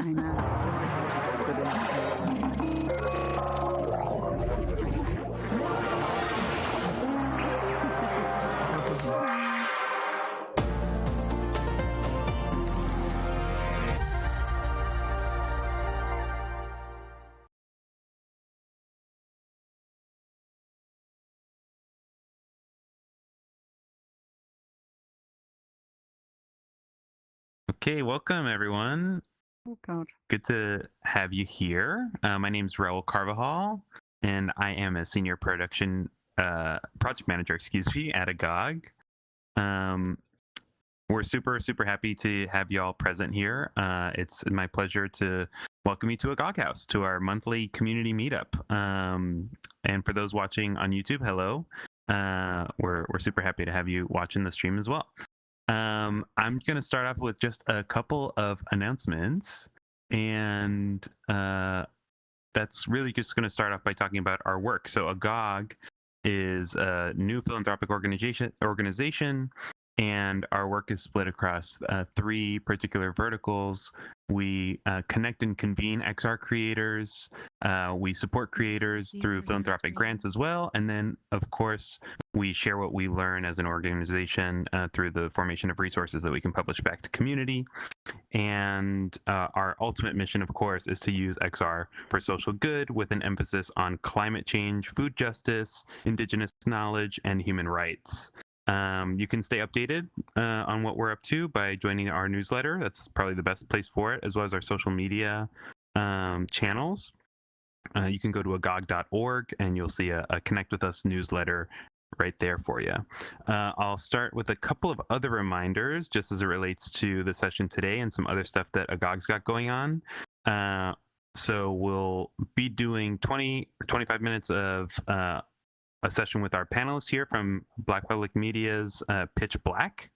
Okay, welcome everyone. Oh God. Good to have you here. My name is Raul Carvajal, and I am a senior production project manager, at Agog. We're super happy to have you all present here. It's my pleasure to welcome you to Agog House, to our monthly community meetup. And for those watching on YouTube, hello. We're super happy to have you watching the stream as well. I'm going to start off with just a couple of announcements, and that's really just going to start off by talking about our work. So Agog is a new philanthropic organization, and our work is split across three particular verticals. We connect and convene XR creators. We support creators through philanthropic grants as well. And then, of course, we share what we learn as an organization through the formation of resources that we can publish back to community. And our ultimate mission, of course, is to use XR for social good with an emphasis on climate change, food justice, indigenous knowledge, and human rights. You can stay updated on what we're up to by joining our newsletter. That's probably the best place for it, as well as our social media channels. You can go to agog.org and you'll see a Connect with Us newsletter right there for you. I'll start with a couple of other reminders just as it relates to the session today and some other stuff that Agog's got going on. So we'll be doing 20 or 25 minutes of a session with our panelists here from Black Public Media's PitchBLACK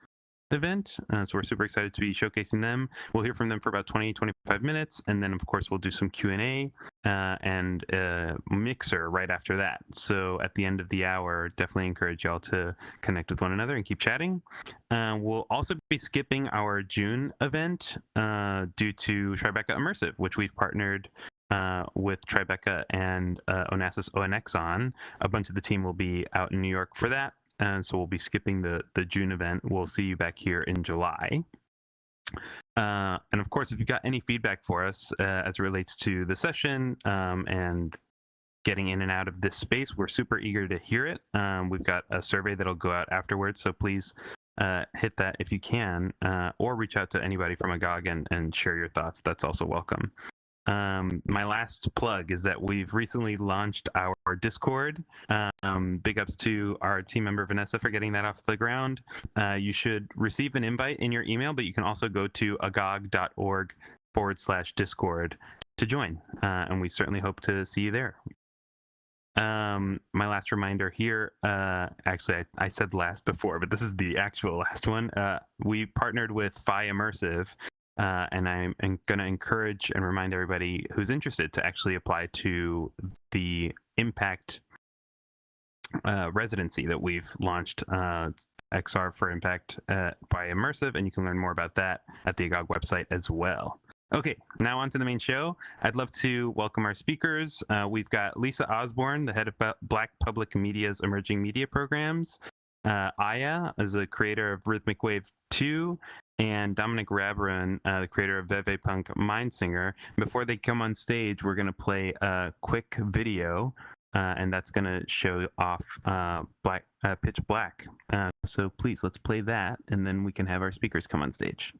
event. So we're super excited to be showcasing them. We'll hear from them for about 20-25 minutes, and then of course we'll do some Q&A and a mixer right after that. So at the end of the hour, definitely encourage y'all to connect with one another and keep chatting. We'll also be skipping our June event due to Tribeca Immersive, which we've partnered with Tribeca and Onassis ONX on. A bunch of the team will be out in New York for that, and so we'll be skipping the June event. We'll see you back here in July. And of course, if you've got any feedback for us as it relates to the session and getting in and out of this space, we're super eager to hear it. We've got a survey that'll go out afterwards, so please hit that if you can, or reach out to anybody from Agog and share your thoughts. That's also welcome. My last plug is that we've recently launched our Discord. Big ups to our team member Vanessa for getting that off the ground. You should receive an invite in your email, but you can also go to agog.org/Discord to join. And we certainly hope to see you there. My last reminder here, actually I said last before, but this is the actual last one. We partnered with Immersive. And I'm going to encourage and remind everybody who's interested to actually apply to the Impact residency that we've launched, XR for Impact by Immersive, and you can learn more about that at the Agog website as well. Okay, now on to the main show. I'd love to welcome our speakers. We've got Lisa Osbourne, the head of Black Public Media's Emerging Media Programs. Aya is the creator of Rhythmic Wave II, and Dominick Rabrun, the creator of Vèvè-Punk Mind Singer. Before they come on stage, we're going to play a quick video, and that's going to show off PitchBLACK. So please, let's play that, and then we can have our speakers come on stage.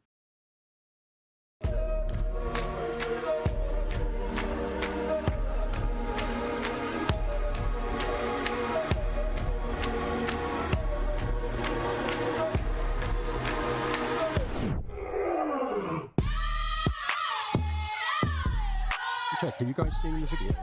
Are you guys seeing the video?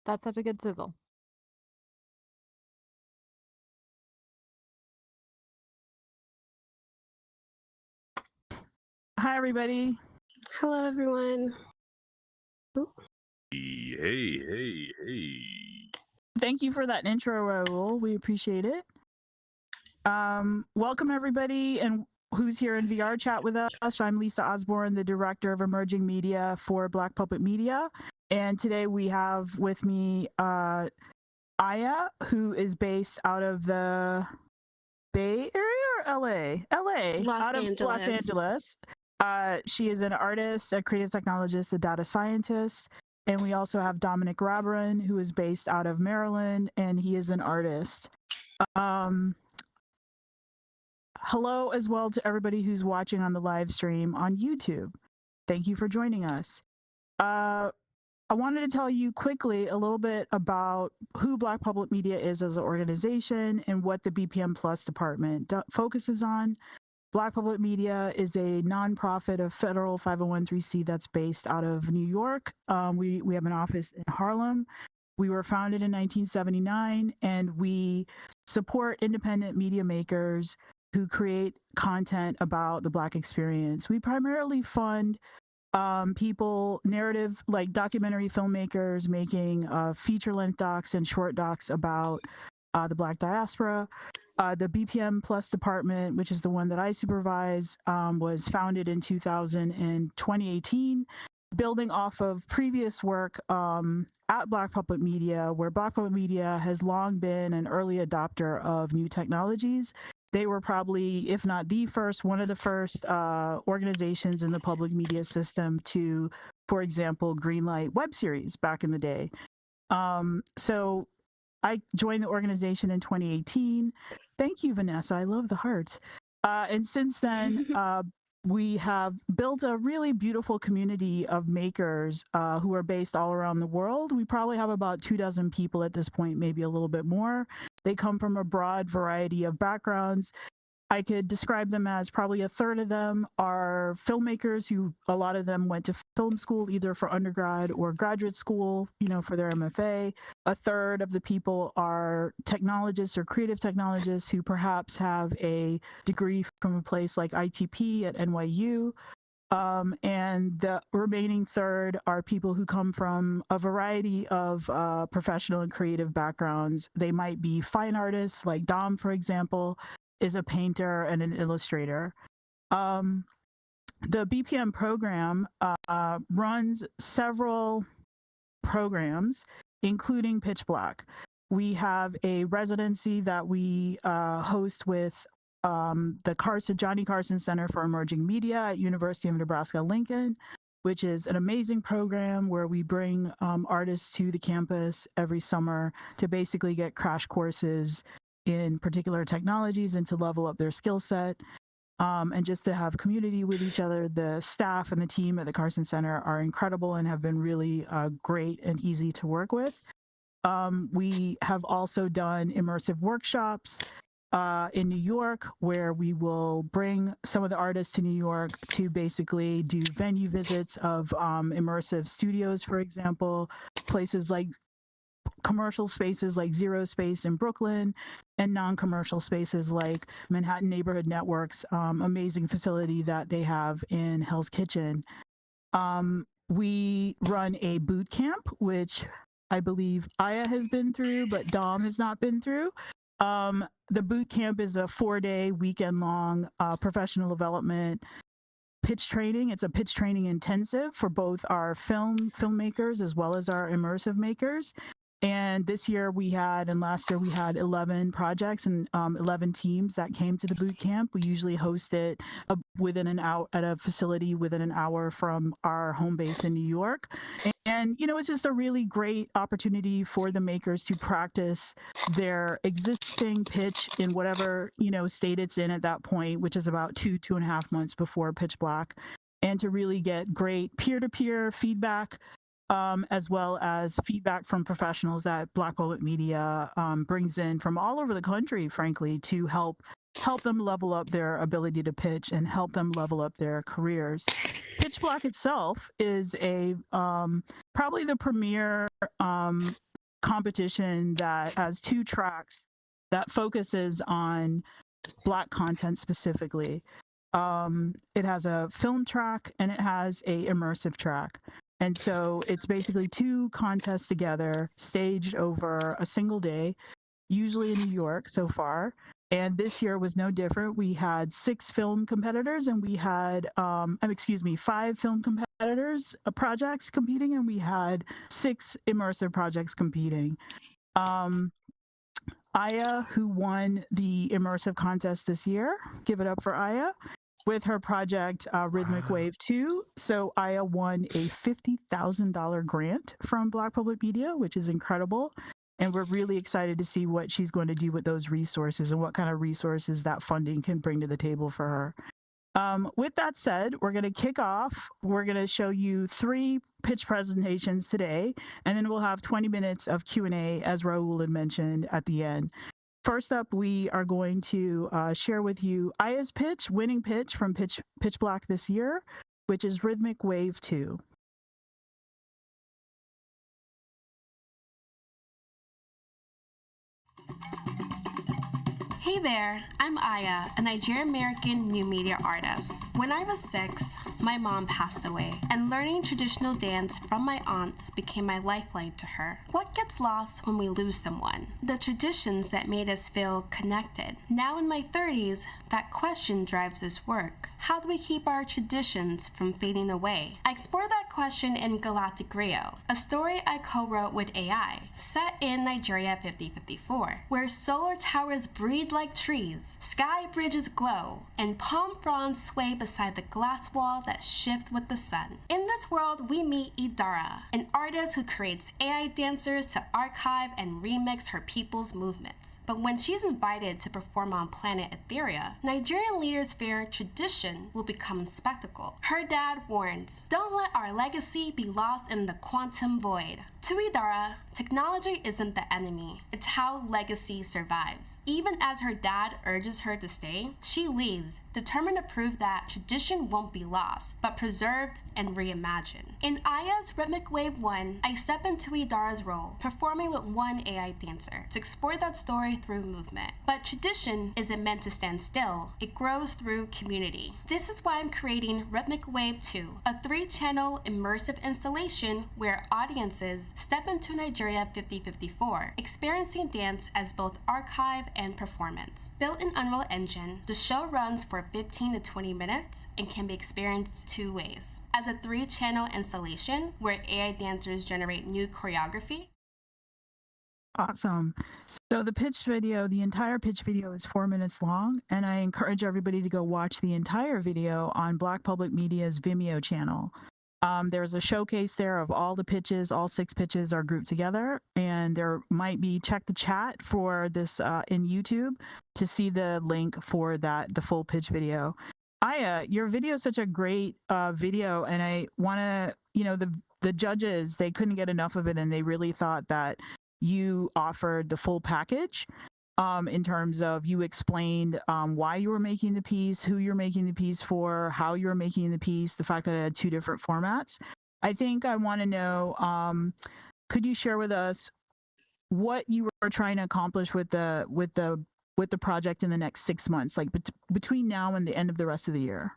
That's such a good sizzle. Hi, everybody. Hello, everyone. Hey. Thank you for that intro, Raul. We appreciate it. Welcome, everybody, and who's here in VRChat with us. I'm Lisa Osbourne, the Director of Emerging Media for Black Puppet Media. And today we have with me Aya, who is based out of the Bay Area or LA? LA, out of Los Angeles. She is an artist, a creative technologist, a data scientist. And we also have Dominick Rabrun, who is based out of Maryland, and he is an artist. Hello as well to everybody who's watching on the live stream on YouTube. Thank you for joining us. I wanted to tell you quickly a little bit about who Black Public Media is as an organization and what the BPM Plus department focuses on. Black Public Media is a nonprofit of federal 501(c)(3) that's based out of New York. We have an office in Harlem. We were founded in 1979, and we support independent media makers who create content about the Black experience. We primarily fund people, narrative, like documentary filmmakers making feature-length docs and short docs about the Black diaspora. The BPM Plus department, which is the one that I supervise, was founded in 2018, building off of previous work at Black Puppet Media, where Black Puppet Media has long been an early adopter of new technologies. They were probably, if not the first, one of the first organizations in the public media system to, for example, greenlight web series back in the day. So I joined the organization in 2018. Thank you, Vanessa. I love the hearts. And since then, we have built a really beautiful community of makers who are based all around the world. We probably have about 24 people at this point, maybe a little bit more. They come from a broad variety of backgrounds. I could describe them as probably a third of them are filmmakers who, a lot of them went to film school, either for undergrad or graduate school, for their MFA. A third of the people are technologists or creative technologists who perhaps have a degree from a place like ITP at NYU. And the remaining third are people who come from a variety of professional and creative backgrounds. They might be fine artists, like Dom, for example, is a painter and an illustrator. The BPM program runs several programs, including PitchBLACK. We have a residency that we host with the Johnny Carson Center for Emerging Media at University of Nebraska-Lincoln, which is an amazing program where we bring artists to the campus every summer to basically get crash courses in particular technologies and to level up their skill set, and just to have community with each other. The staff and the team at the Carson Center are incredible and have been really great and easy to work with. We have also done immersive workshops in New York, where we will bring some of the artists to New York to basically do venue visits of immersive studios, for example, places like commercial spaces like Zero Space in Brooklyn, and non-commercial spaces like Manhattan Neighborhood Network's amazing facility that they have in Hell's Kitchen. We run a boot camp, which I believe Aya has been through, but Dom has not been through. The boot camp is a 4-day, weekend-long professional development pitch training. It's a pitch training intensive for both our filmmakers as well as our immersive makers. And this year and last year we had 11 projects and 11 teams that came to the boot camp. We usually host it within an hour at a facility within an hour from our home base in New York. And, it's just a really great opportunity for the makers to practice their existing pitch in whatever, state it's in at that point, which is about 2.5 months before PitchBLACK, and to really get great peer-to-peer feedback, as well as feedback from professionals that Black Puppet Media brings in from all over the country, frankly, to help them level up their ability to pitch and help them level up their careers. PitchBLACK itself is a probably the premier competition that has 2 tracks that focuses on Black content specifically. It has a film track and it has a immersive track. And so it's basically 2 contests together, staged over a single day, usually in New York so far. And this year was no different. We had 6 film competitors and we had, 5 film competitors, projects competing, and we had 6 immersive projects competing. Aya, who won the immersive contest this year, give it up for Aya, with her project Rhythmic Wave II. So Aya won a $50,000 grant from Black Public Media, which is incredible. And we're really excited to see what she's going to do with those resources and what kind of resources that funding can bring to the table for her. With that said, we're going to kick off. We're going to show you 3 pitch presentations today, and then we'll have 20 minutes of Q&A, as Raul had mentioned at the end. First up, we are going to share with you Aya's pitch, winning pitch from PitchBLACK this year, which is Rhythmic Wave II. Hey there, I'm Aya, a Nigerian-American new media artist. When I was 6, my mom passed away, and learning traditional dance from my aunts became my lifeline to her. What gets lost when we lose someone? The traditions that made us feel connected. Now in my 30s, that question drives this work. How do we keep our traditions from fading away? I explore that question in Galactic Rio, a story I co-wrote with AI, set in Nigeria 5054, where solar towers breathe like trees, sky bridges glow, and palm fronds sway beside the glass wall that shift with the sun. In this world, we meet Idara, an artist who creates AI dancers to archive and remix her people's movements. But when she's invited to perform on planet Etheria, Nigerian leaders fear tradition will become spectacle. Her dad warns, "Don't let our legacy be lost in the quantum void." To Idara, technology isn't the enemy, it's how legacy survives. Even as her dad urges her to stay, she leaves, determined to prove that tradition won't be lost, but preserved and reimagined. In Aya's Rhythmic Wave 1, I step into Idara's role, performing with one AI dancer, to explore that story through movement. But tradition isn't meant to stand still, it grows through community. This is why I'm creating Rhythmic Wave 2, a 3-channel immersive installation where audiences step into Nigeria 5054, experiencing dance as both archive and performance. Built in Unreal Engine, the show runs for 15 to 20 minutes and can be experienced 2 ways. As a 3-channel installation where AI dancers generate new choreography. Awesome. So the entire pitch video is 4 minutes long, and I encourage everybody to go watch the entire video on Black Public Media's Vimeo channel. There's a showcase there of all the pitches. All 6 pitches are grouped together, and there might be, check the chat for this in YouTube to see the link for the full pitch video. Aya, your video is such a great video, and I want to, the judges, they couldn't get enough of it, and they really thought that you offered the full package. In terms of, you explained why you were making the piece, who you're making the piece for, how you're making the piece, the fact that it had 2 different formats. I think I want to know, could you share with us what you were trying to accomplish with the project in the next 6 months, like between now and the end of the rest of the year?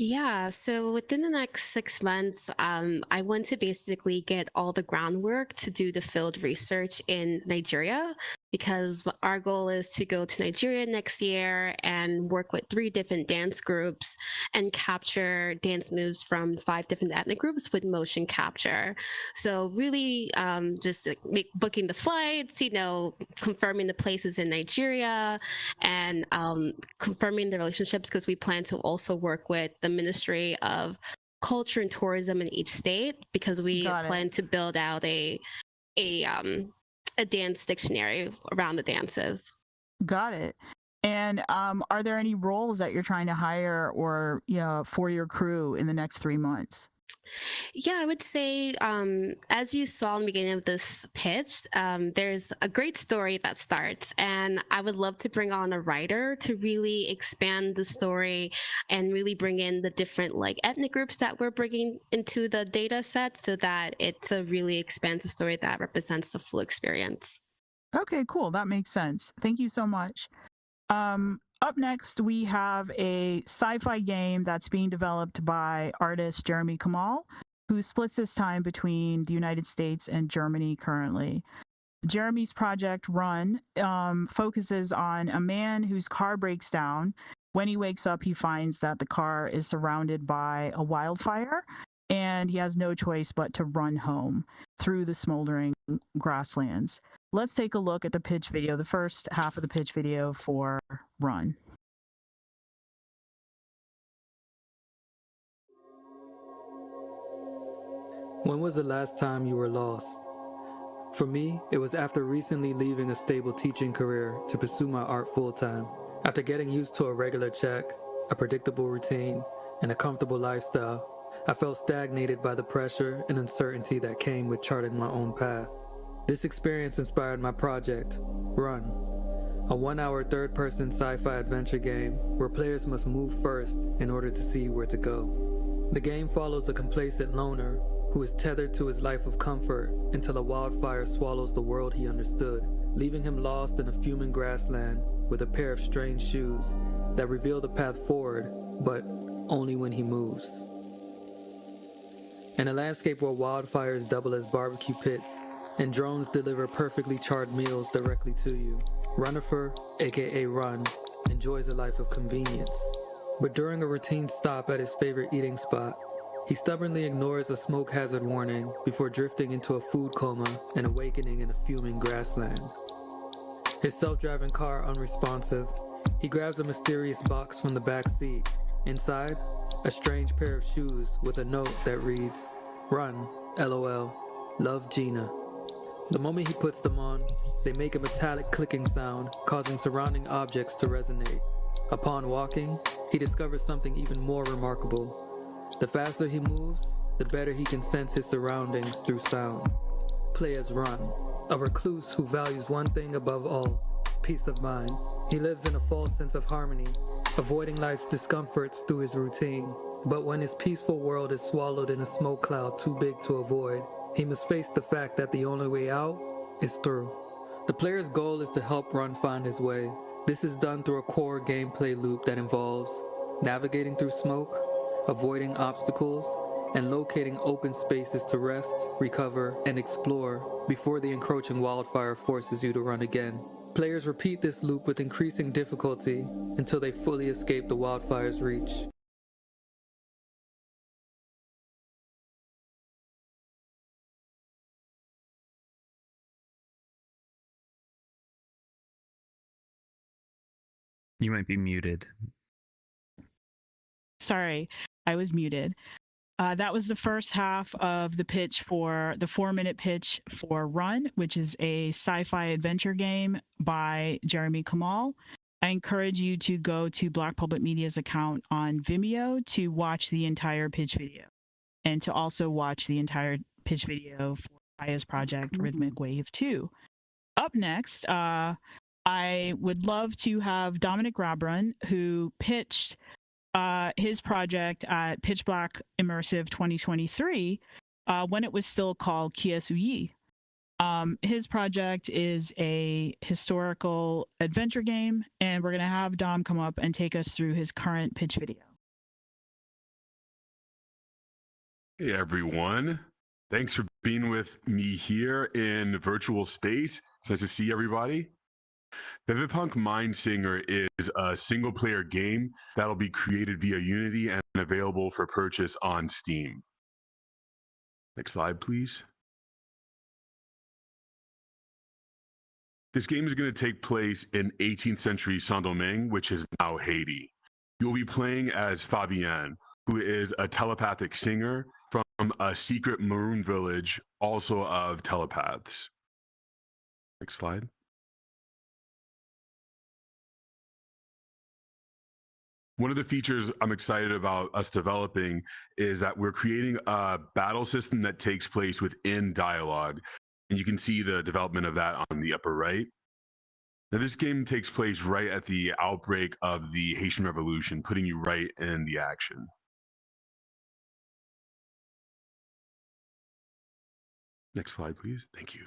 Yeah, so within the next 6 months, I want to basically get all the groundwork to do the field research in Nigeria, because our goal is to go to Nigeria next year and work with 3 different dance groups and capture dance moves from 5 different ethnic groups with motion capture. So really just booking the flights, confirming the places in Nigeria, and confirming the relationships, because we plan to also work with the Ministry of Culture and Tourism in each state, because we plan to build out a dance dictionary around the dances. Got it. And are there any roles that you're trying to hire or for your crew in the next 3 months? Yeah, I would say, as you saw in the beginning of this pitch, there's a great story that starts, and I would love to bring on a writer to really expand the story and really bring in the different like ethnic groups that we're bringing into the data set so that it's a really expansive story that represents the full experience. Okay, cool. That makes sense. Thank you so much. Up next, we have a sci-fi game that's being developed by artist Jeremy Kamal, who splits his time between the United States and Germany currently. Jeremy's project, Run, focuses on a man whose car breaks down. When he wakes up, he finds that the car is surrounded by a wildfire, and he has no choice but to run home through the smoldering grasslands. Let's take a look at the pitch video, the first half of the pitch video for Run. When was the last time you were lost? For me, it was after recently leaving a stable teaching career to pursue my art full-time. After getting used to a regular check, a predictable routine, and a comfortable lifestyle, I felt stagnated by the pressure and uncertainty that came with charting my own path. This experience inspired my project, Run, a 1-hour third-person sci-fi adventure game where players must move first in order to see where to go. The game follows a complacent loner who is tethered to his life of comfort until a wildfire swallows the world he understood, leaving him lost in a fuming grassland with a pair of strange shoes that reveal the path forward, but only when he moves. In a landscape where wildfires double as barbecue pits and drones deliver perfectly charred meals directly to you, Runnifer, aka Run, enjoys a life of convenience. But during a routine stop at his favorite eating spot, he stubbornly ignores a smoke hazard warning before drifting into a food coma and awakening in a fuming grassland. His self-driving car unresponsive, he grabs a mysterious box from the back seat. Inside, a strange pair of shoes with a note that reads, "Run, LOL, love Gina." The moment he puts them on, they make a metallic clicking sound, causing surrounding objects to resonate. Upon walking, he discovers something even more remarkable. The faster he moves, the better he can sense his surroundings through sound. Play as Run, a recluse who values one thing above all, peace of mind. He lives in a false sense of harmony, avoiding life's discomforts through his routine. But when his peaceful world is swallowed in a smoke cloud too big to avoid, he must face the fact that the only way out is through. The player's goal is to help Run find his way. This is done through a core gameplay loop that involves navigating through smoke, avoiding obstacles, and locating open spaces to rest, recover, and explore before the encroaching wildfire forces you to run again. Players repeat this loop with increasing difficulty until they fully escape the wildfire's reach. You might be muted. Sorry, I was muted. That was the first half of the pitch for the 4-minute pitch for Run, which is a sci-fi adventure game by Jeremy Kamal. I encourage you to go to Black Public Media's account on Vimeo to watch the entire pitch video and to also watch the entire pitch video for Aya's project, Rhythmic Wave II. Up next, I would love to have Dominick Rabrun, who pitched his project at PitchBLACK Immersive 2023 when it was still called Kiesuyi. His project is a historical adventure game, and we're going to have Dom come up and take us through his current pitch video. Hey everyone. Thanks for being with me here in virtual space. It's nice to see everybody. Vèvè-Punk Mind Singer is a single-player game that'll be created via Unity and available for purchase on Steam. Next slide, please. This game is going to take place in 18th century Saint-Domingue, which is now Haiti. You'll be playing as Fabienne, who is a telepathic singer from a secret maroon village, also of telepaths. Next slide. One of the features I'm excited about us developing is that we're creating a battle system that takes place within dialogue. And you can see the development of that on the upper right. Now, this game takes place right at the outbreak of the Haitian Revolution, putting you right in the action. Next slide, please. Thank you.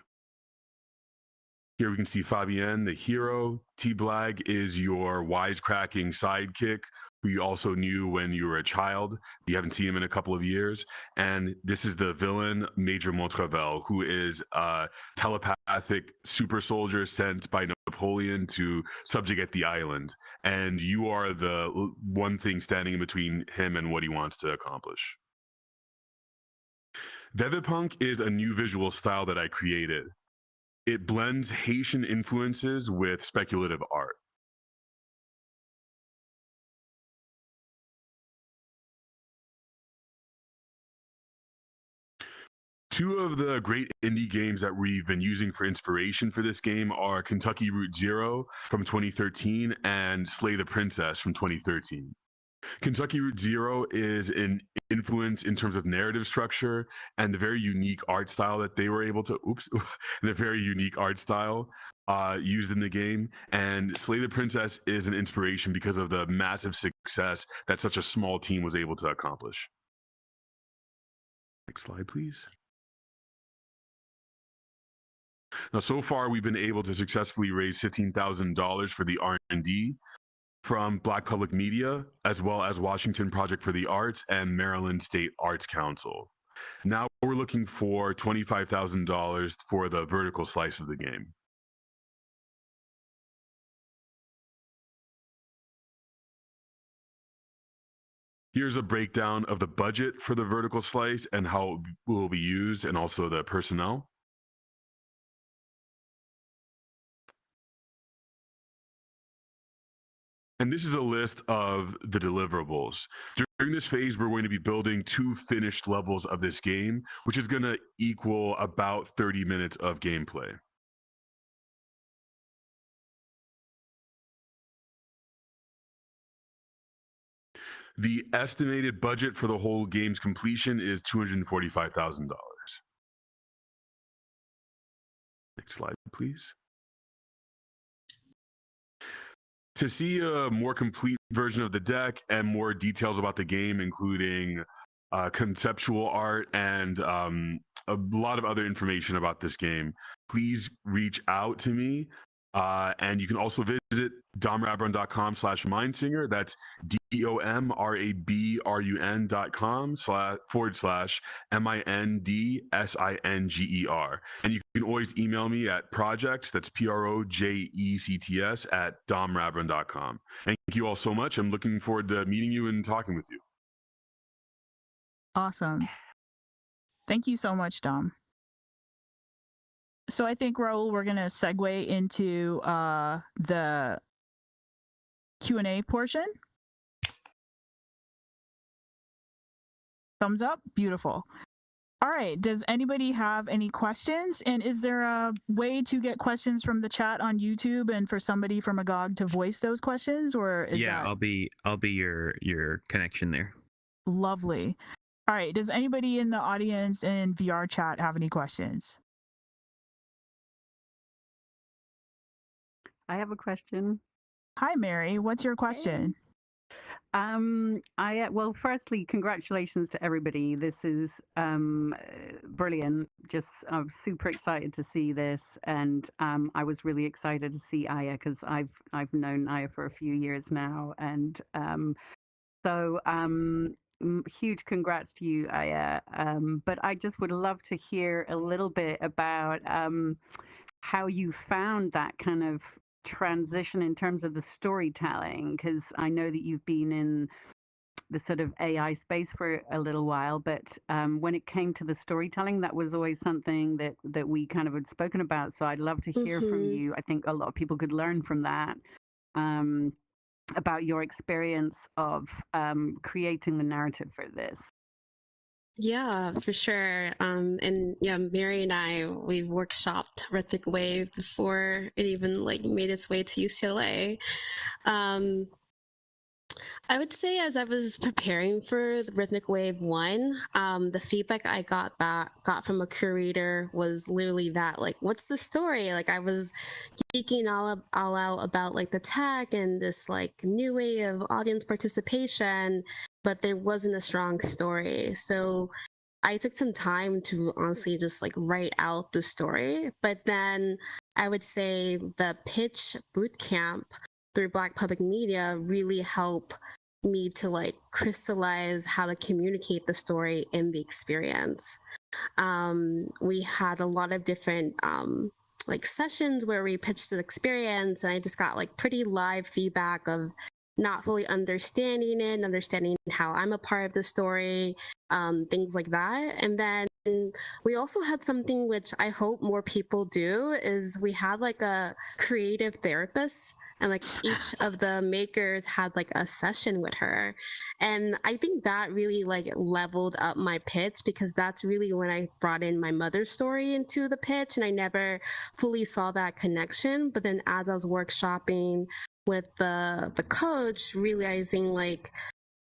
Here we can see Fabienne, the hero. PitchBLACK is your wisecracking sidekick, who you also knew when you were a child. You haven't seen him in a couple of years. And this is the villain, Major Montrevel, who is a telepathic super soldier sent by Napoleon to subjugate the island. And you are the one thing standing in between him and what he wants to accomplish. Vèvè-Punk is a new visual style that I created. It blends Haitian influences with speculative art. Two of the great indie games that we've been using for inspiration for this game are Kentucky Route Zero from 2013 and Slay the Princess from 2013. Kentucky Route Zero is an influence in terms of narrative structure and the very unique art style that they were able to, the very unique art style used in the game. And Slay the Princess is an inspiration because of the massive success that such a small team was able to accomplish. Next slide, please. Now, so far, we've been able to successfully raise $15,000 for the R&D from Black Public Media, as well as Washington Project for the Arts and Maryland State Arts Council. Now we're looking for $25,000 for the vertical slice of the game. Here's a breakdown of the budget for the vertical slice and how it will be used, and also the personnel. And this is a list of the deliverables. During this phase, we're going to be building 2 finished levels of this game, which is going to equal about 30 minutes of gameplay. The estimated budget for the whole game's completion is $245,000. Next slide, please. To see a more complete version of the deck and more details about the game, including conceptual art and a lot of other information about this game, please reach out to me. And you can also visit domrabrun.com/mindsinger. That's DOMRABRUN.com//MINDSINGER. And you can always email me at projects, that's PROJECTS @domrabrun.com. Thank you all so much. I'm looking forward to meeting you and talking with you. Awesome. Thank you so much, Dom. So I think, Raul, we're going to segue into the Q&A portion. Thumbs up. Beautiful. All right. Does anybody have any questions? And is there a way to get questions from the chat on YouTube and for somebody from Agog to voice those questions? Or is that... I'll be your connection there. Lovely. All right. Does anybody in the audience in VRChat have any questions? I have a question. Hi, Mary. What's your question? Well, firstly, congratulations to everybody. This is brilliant. I'm super excited to see this, and I was really excited to see Aya because I've known Aya for a few years now, and huge congrats to you, Aya. But I just would love to hear a little bit about how you found that kind of transition in terms of the storytelling, because I know that you've been in the sort of AI space for a little while, but when it came to the storytelling, that was always something that we kind of had spoken about. So I'd love to hear from you. I think a lot of people could learn from that, about your experience of creating the narrative for this. Yeah, for sure. And yeah, Mary and I, we've workshopped Rhythmic Wave before it even made its way to UCLA. I would say as I was preparing for the Rhythmic Wave I, the feedback I got from a curator was literally that, like, what's the story? Like, I was geeking all out about like the tech and this like new way of audience participation, but there wasn't a strong story. So I took some time to honestly just like write out the story. But then I would say the pitch bootcamp through Black Public Media really helped me to like crystallize how to communicate the story in the experience. We had a lot of different like sessions where we pitched the experience, and I just got like pretty live feedback of not fully understanding it, understanding how I'm a part of the story, things like that. And then we also had something which I hope more people do, is we had like a creative therapist, and like each of the makers had like a session with her. And I think that really like leveled up my pitch, because that's really when I brought in my mother's story into the pitch, and I never fully saw that connection. But then as I was workshopping with the coach, realizing like,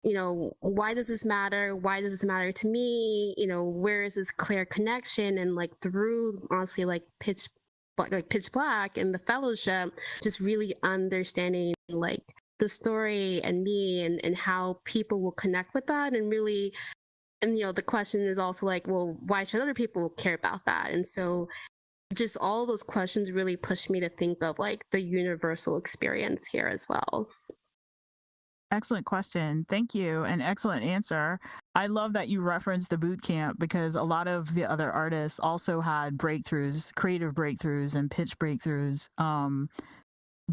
you know, why does this matter? Why does this matter to me? You know, where is this clear connection? And like through honestly like PitchBLACK and the fellowship, just really understanding like the story and me, and how people will connect with that. And really, and you know, the question is also like, well, why should other people care about that? And so just all those questions really pushed me to think of like the universal experience here as well. Excellent question. Thank you. And excellent answer. I love that you referenced the boot camp, because a lot of the other artists also had breakthroughs, creative breakthroughs and pitch breakthroughs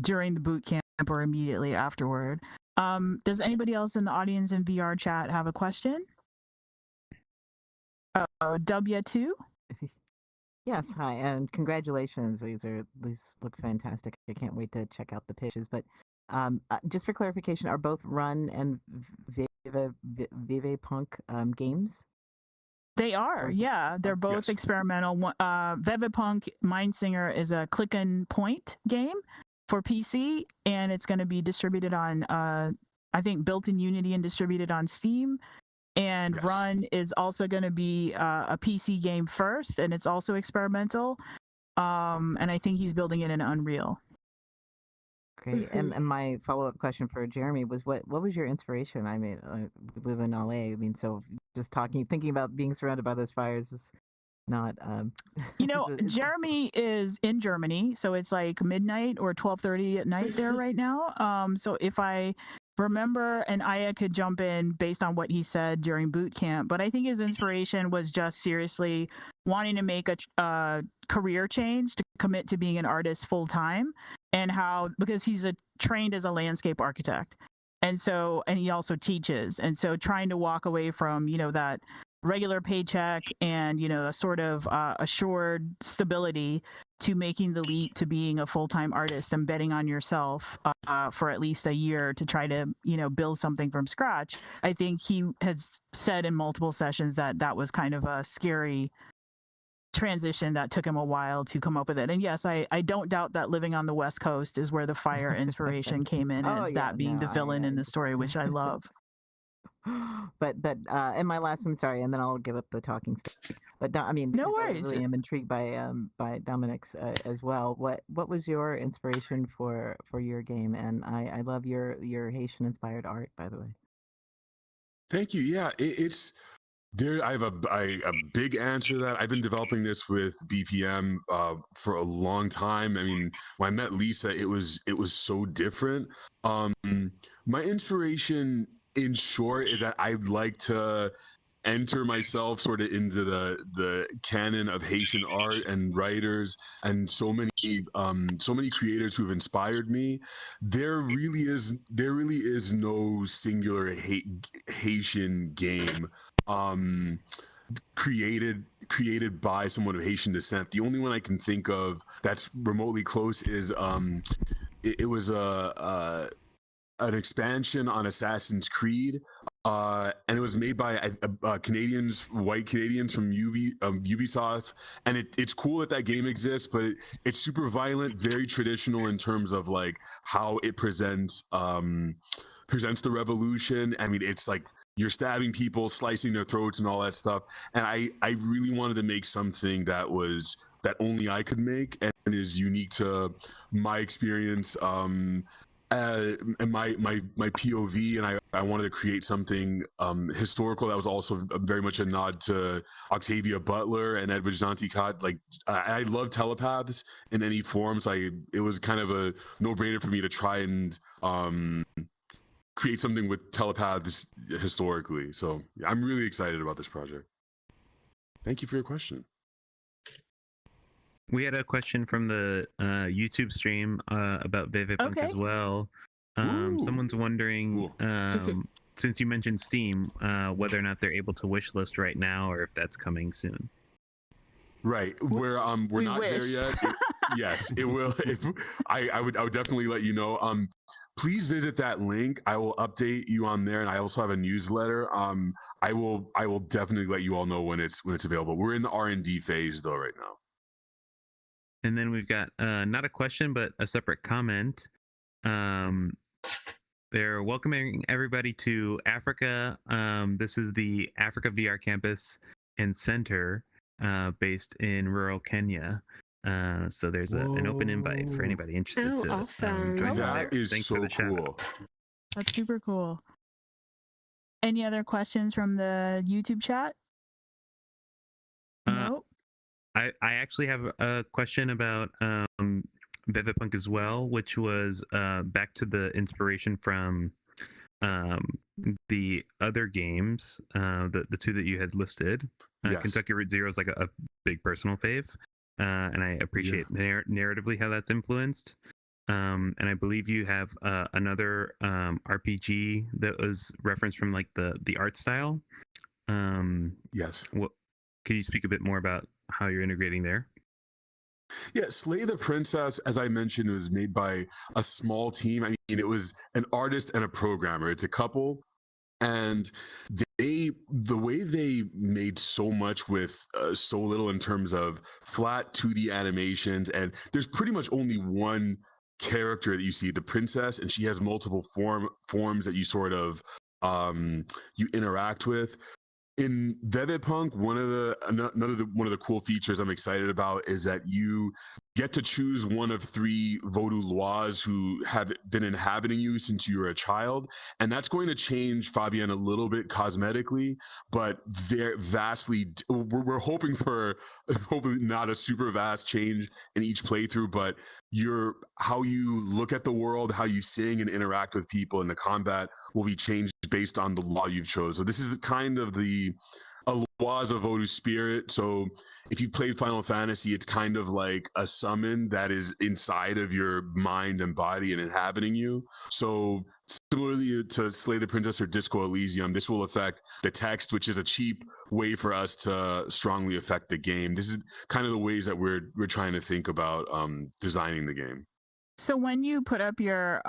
during the boot camp or immediately afterward. Does anybody else in the audience in VRChat have a question? W2? Yes, hi, and congratulations. These look fantastic. I can't wait to check out the pitches. But just for clarification, are both Run and Vèvè-Punk games? They are, yeah. They're both experimental. Vèvè-Punk Mindsinger is a click and point game for PC, and it's going to be distributed on, I think, built in Unity and distributed on Steam. And Run is also going to be a PC game first, and it's also experimental. And I think he's building it in Unreal. Great. And my follow-up question for Jeremy was, what was your inspiration? I mean, we live in LA. I mean, so just thinking about being surrounded by those fires is not. You know, Jeremy is in Germany, so it's like midnight or 12:30 at night there right now. So if I remember, and Aya could jump in based on what he said during boot camp, but I think his inspiration was just seriously wanting to make a career change, to commit to being an artist full time, and how, because he's trained as a landscape architect, and he also teaches, and so trying to walk away from, you know, that regular paycheck and, you know, a sort of assured stability, to making the leap to being a full-time artist and betting on yourself for at least a year to try to, you know, build something from scratch. I think he has said in multiple sessions that that was kind of a scary transition that took him a while to come up with it. And yes, I don't doubt that living on the West Coast is where the fire inspiration came in, as that being the villain in the story, which I love. But and my last one, sorry, and then I'll give up the talking stick. But I mean, no worries. I really am intrigued by Dominick's as well. What was your inspiration for your game? And I love your Haitian inspired art, by the way. Thank you. Yeah, it's there. I have a big answer to that. I've been developing this with BPM for a long time. I mean, when I met Lisa, it was so different. My inspiration, in short, is that I'd like to enter myself sort of into the canon of Haitian art and writers and so many creators who have inspired me. There really is no singular Haitian game created by someone of Haitian descent. The only one I can think of that's remotely close is it was an expansion on Assassin's Creed, and it was made by white Canadians from Ubisoft. And it's cool that game exists, but it's super violent, very traditional in terms of like how it presents presents the revolution. I mean, it's like you're stabbing people, slicing their throats and all that stuff. And I really wanted to make something that only I could make and is unique to my experience and my POV, and I wanted to create something historical that was also very much a nod to Octavia Butler and Edward Zanticott. Like I love telepaths in any form, so it was kind of a no-brainer for me to try and create something with telepaths historically. So yeah, I'm really excited about this project. Thank you for your question. We had a question from the YouTube stream about Vèvè-Punk as well. Someone's wondering, since you mentioned Steam, whether or not they're able to wishlist right now, or if that's coming soon. Right, we're not there yet. Yes, it will. I would definitely let you know. Please visit that link. I will update you on there, and I also have a newsletter. I will definitely let you all know when it's available. We're in the R&D phase though right now. And then we've got not a question, but a separate comment. They're welcoming everybody to Africa. This is the Africa VR campus and center based in rural Kenya. So there's an open invite for anybody interested to awesome. join That there. is Thanks so for the cool. That's super cool. Any other questions from the YouTube chat? No. I actually have a question about Vèvè-Punk as well, which was back to the inspiration from the other games, the two that you had listed. Yes. Kentucky Route Zero is like a big personal fave, and I appreciate narratively how that's influenced. And I believe you have another RPG that was referenced from like the art style. Yes. Could you speak a bit more about how you're integrating there? Yeah, Slay the Princess, as I mentioned, was made by a small team. I mean, it was an artist and a programmer. It's a couple, and the way they made so much with so little in terms of flat 2D animations, and there's pretty much only one character that you see, the princess, and she has multiple forms that you sort of you interact with. In Vèvè-Punk, one of the cool features I'm excited about is that you get to choose one of 3 Vodou Lois who have been inhabiting you since you were a child, and that's going to change Fabienne a little bit cosmetically, but they're vastly. We're hoping for hopefully not a super vast change in each playthrough, but how you look at the world, how you sing and interact with people, and the combat will be changed based on the law you've chosen. So this is kind of the laws of Vodou spirit. So if you've played Final Fantasy, it's kind of like a summon that is inside of your mind and body and inhabiting you. So similarly to Slay the Princess or Disco Elysium, this will affect the text, which is a cheap way for us to strongly affect the game. This is kind of the ways that we're trying to think about designing the game. So when you put up your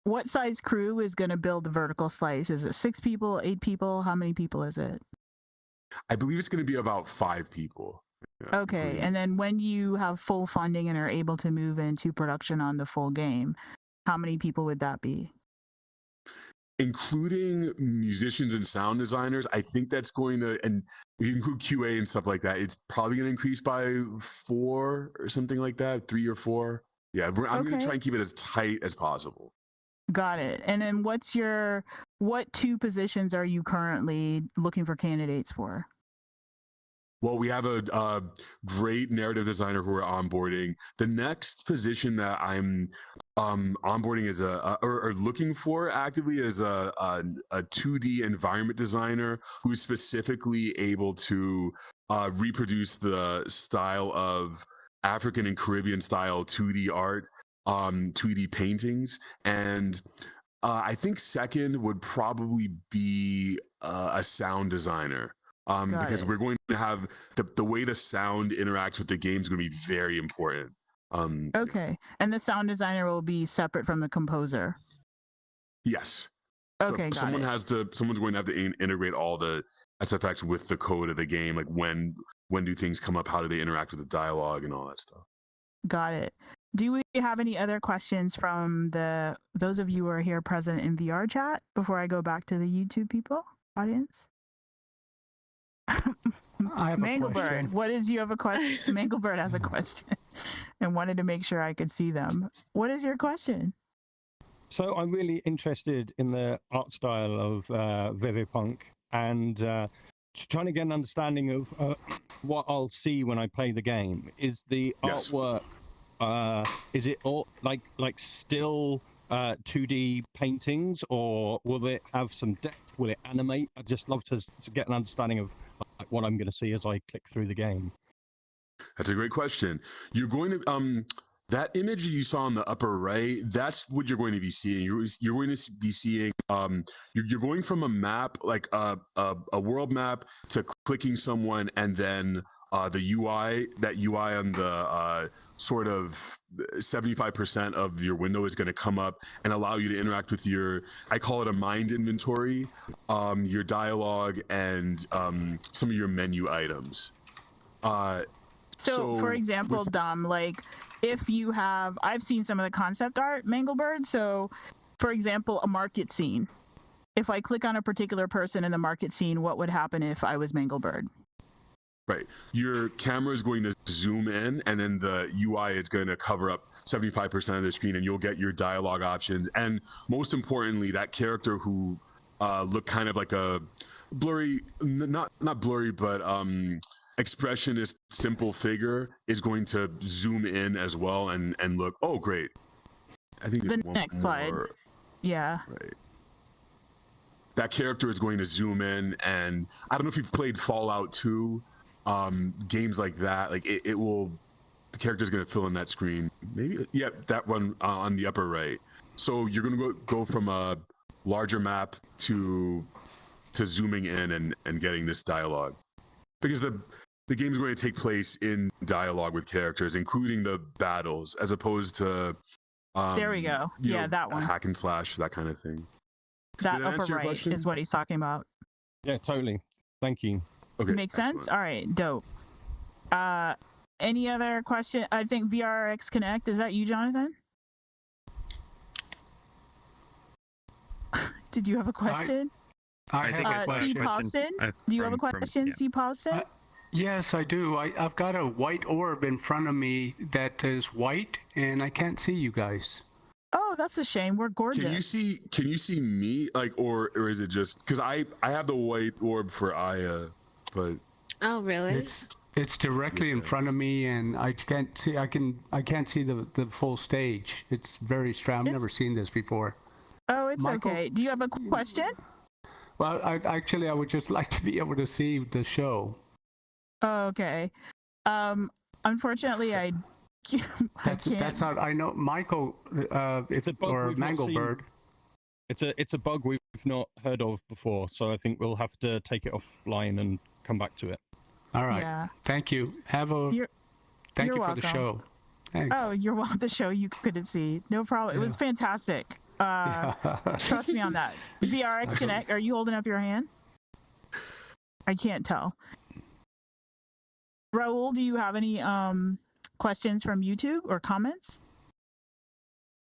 what size crew is going to build the vertical slice? Is it 6 people, 8 people? How many people is it? I believe it's going to be about 5 people. Yeah, Okay, including... and then when you have full funding and are able to move into production on the full game, how many people would that be? Including musicians and sound designers, I think that's going to, and if you include QA and stuff like that, it's probably going to increase by 4 or something like that, 3 or 4. Yeah, I'm going to try and keep it as tight as possible. Got it. And then what 2 positions are you currently looking for candidates for? Well, we have a great narrative designer who we're onboarding. The next position that I'm onboarding is or looking for actively is a 2D environment designer who is specifically able to reproduce the style of African and Caribbean style 2D art, 2D paintings. And I think second would probably be a sound designer. Because we're going to have the way the sound interacts with the game is going to be very important. Okay, and the sound designer will be separate from the composer. Yes. Okay, so someone's going to have to integrate all the SFX with the code of the game. Like when do things come up? How do they interact with the dialogue and all that stuff? Got it. Do we have any other questions from those of you who are here present in VRChat before I go back to the YouTube people, audience? I have a Manglebird, question. what is you have a question? Manglebird has a question and wanted to make sure I could see them. What is your question? So I'm really interested in the art style of Vèvè-Punk and trying to get an understanding of what I'll see when I play the game. Is the Yes. artwork, is it all like still 2D paintings, or will it have some depth? Will it animate? I'd just love to get an understanding of like, what I'm going to see as I click through the game. That's a great question. You're going to that image that you saw on the upper right, that's what you're going to be seeing. You're going to be seeing you're going from a map, like a world map, to clicking someone, and then the UI, that UI on the sort of 75% of your window is going to come up and allow you to interact with your, I call it a mind inventory, your dialogue, and some of your menu items. So for example, Dom, like if you have, I've seen some of the concept art, Manglebird. So for example, a market scene. If I click on a particular person in the market scene, what would happen if I was Manglebird? Right. Your camera is going to zoom in, and then the UI is going to cover up 75% of the screen, and you'll get your dialogue options. And most importantly, that character who looked kind of like a blurry, not blurry, but expressionist, simple figure is going to zoom in as well and look, oh, great. I think there's The next slide. Yeah. Right. That character is going to zoom in, and I don't know if you've played Fallout 2, games like that, like it will, the character is going to fill in that screen. Maybe, yeah, that one on the upper right. So you're going to go from a larger map to zooming in and getting this dialogue, because the game is going to take place in dialogue with characters, including the battles, as opposed to there we go. Yeah, that one. Hack and slash, that kind of thing. That upper right question? Is what he's talking about. Yeah, totally. Thank you. Okay. Makes sense? All right, dope. Any other question? I think VRX Connect, is that you, Jonathan? Did you have a question? I have a question. C. Pauston, do you have a question, C. Pauston? Yes, I do. I've got a white orb in front of me that is white, and I can't see you guys. Oh, that's a shame. We're gorgeous. Can you see me, like, or is it just because I have the white orb for Aya, but oh really? It's directly in front of me, and I can't see. I can't see the full stage. It's very strange. I've never seen this before. Oh, it's Michael, okay. Do you have a question? Well, I would just like to be able to see the show. Oh, okay. Unfortunately, I can't. That's not. I know, Michael. It's a bug or Manglebird. It's a bug we've not heard of before, so I think we'll have to take it offline and come back to it. All right. Yeah. Thank you. Thank you for welcome. the show. Thanks. Oh, you're welcome. The show you couldn't see. No problem. It was fantastic. Trust me on that. VRX Connect, are you holding up your hand? I can't tell. Raul, do you have any questions from YouTube or comments?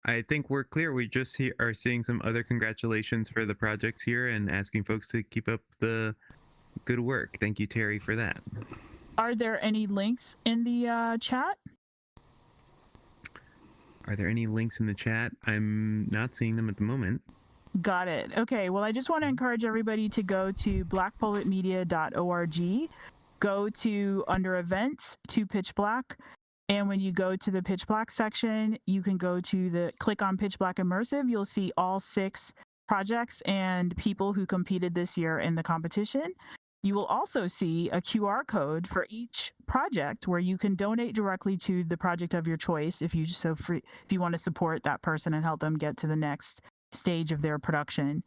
I think we're clear. We just are seeing some other congratulations for the projects here and asking folks to keep up the good work. Thank you, Terry, for that. Are there any links in the chat? Are there any links in the chat? I'm not seeing them at the moment. Got it. Okay, well, I just want to encourage everybody to go to blackpoetmedia.org, go to under events to PitchBLACK, and when you go to the PitchBLACK section, you can go to click on PitchBLACK Immersive. You'll see all 6 projects and people who competed this year in the competition. You will also see a QR code for each project where you can donate directly to the project of your choice if you want to support that person and help them get to the next stage of their production.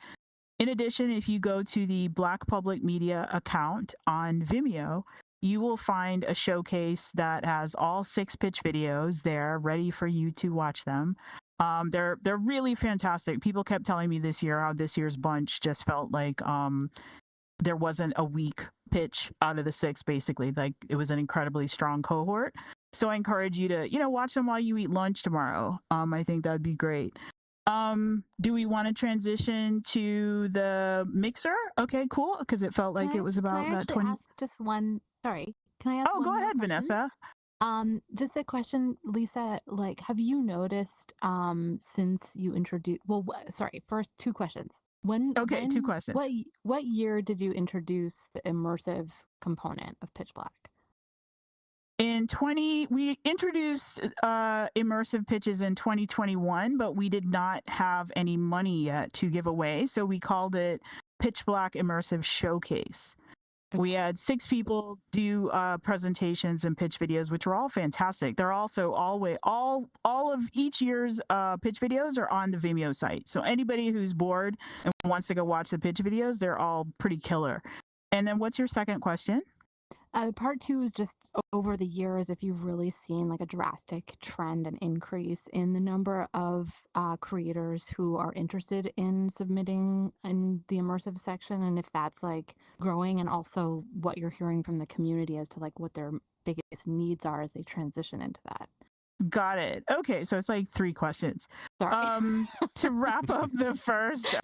In addition, if you go to the Black Public Media account on Vimeo, you will find a showcase that has all 6 pitch videos there ready for you to watch them. They're really fantastic. People kept telling me this year how this year's bunch just felt like there wasn't a weak pitch out of the 6, basically. Like, it was an incredibly strong cohort. So I encourage you to, watch them while you eat lunch tomorrow. I think that'd be great. Do we want to transition to the mixer? Okay, cool. Because it felt like it was about that 20. Ask just one? Sorry, can I ask? Oh, one go more ahead, question? Vanessa. Just a question, Lisa. Like, have you noticed since you introduced? Well, sorry. First, two questions. Okay, two questions. What year did you introduce the immersive component of PitchBLACK? We introduced immersive pitches in 2021, but we did not have any money yet to give away. So we called it PitchBLACK Immersive Showcase. Okay. We had 6 people do presentations and pitch videos, which were all fantastic. They're also all of each year's pitch videos are on the Vimeo site. So anybody who's bored and wants to go watch the pitch videos, they're all pretty killer. And then what's your second question? Part 2 is just over the years, if you've really seen like a drastic trend and increase in the number of creators who are interested in submitting in the immersive section, and if that's like growing, and also what you're hearing from the community as to like what their biggest needs are as they transition into that. Got it. Okay, so it's like 3 questions. Sorry. To wrap up the first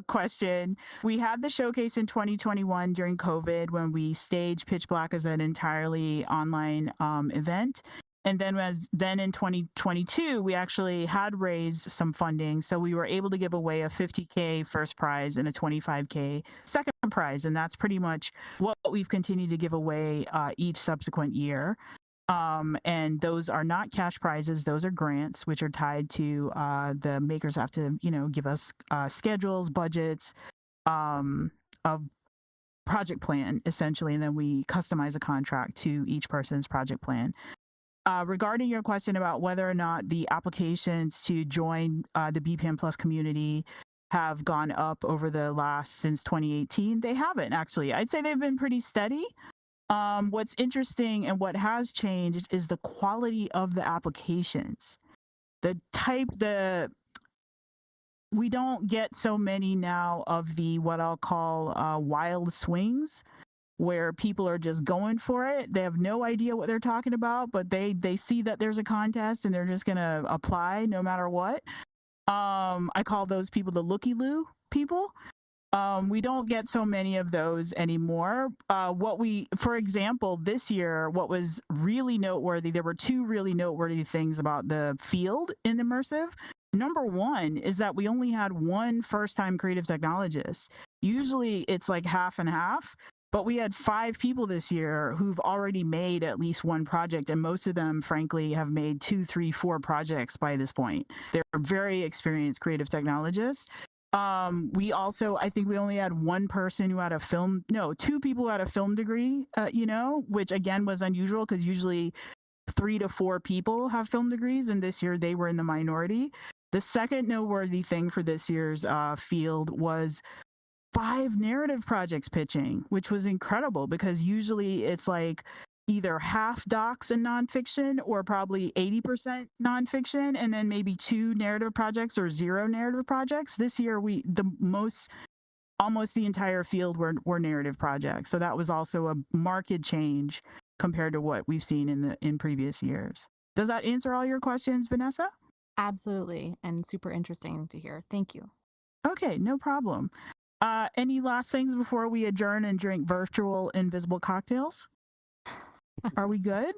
question, we had the showcase in 2021 during COVID when we staged PitchBLACK as an entirely online event. And then in 2022, we actually had raised some funding. So we were able to give away a $50K first prize and a $25K second prize. And that's pretty much what we've continued to give away each subsequent year. And those are not cash prizes. Those are grants, which are tied to the makers have to, give us schedules, budgets, a project plan, essentially, and then we customize a contract to each person's project plan. Regarding your question about whether or not the applications to join the BPM Plus community have gone up over since 2018, they haven't actually. I'd say they've been pretty steady. What's interesting and what has changed is the quality of the applications. We don't get so many now of the what I'll call wild swings, where people are just going for it. They have no idea what they're talking about, but they see that there's a contest and they're just gonna apply no matter what. I call those people the looky-loo people. We don't get so many of those anymore. For example, this year, what was really noteworthy, there were 2 really noteworthy things about the field in immersive. Number 1 is that we only had 1 first-time creative technologist. Usually it's like half and half, but we had 5 people this year who've already made at least 1 project, and most of them, frankly, have made 2, 3, 4 projects by this point. They're very experienced creative technologists. I think we only had 1 person who had 2 people who had a film degree, which again was unusual because usually 3 to 4 people have film degrees, and this year they were in the minority. The second noteworthy thing for this year's field was 5 narrative projects pitching, which was incredible because usually it's like either half docs and nonfiction or probably 80% nonfiction, and then maybe 2 narrative projects or 0 narrative projects. This year, almost the entire field were narrative projects. So that was also a marked change compared to what we've seen in previous years. Does that answer all your questions, Vanessa? Absolutely, and super interesting to hear. Thank you. Okay, no problem. Any last things before we adjourn and drink virtual invisible cocktails? Are we good?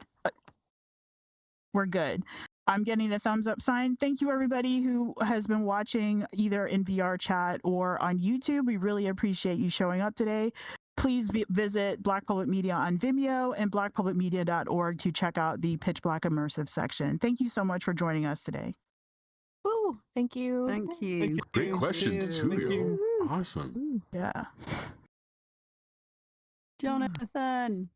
We're good. I'm getting the thumbs up sign. Thank you, everybody who has been watching either in VRChat or on YouTube. We really appreciate you showing up today. Please visit Black Public Media on Vimeo and blackpublicmedia.org to check out the PitchBLACK Immersive section. Thank you so much for joining us today. Woo! Thank you. Thank you. Great questions too, yo. Awesome. Yeah. Jonathan.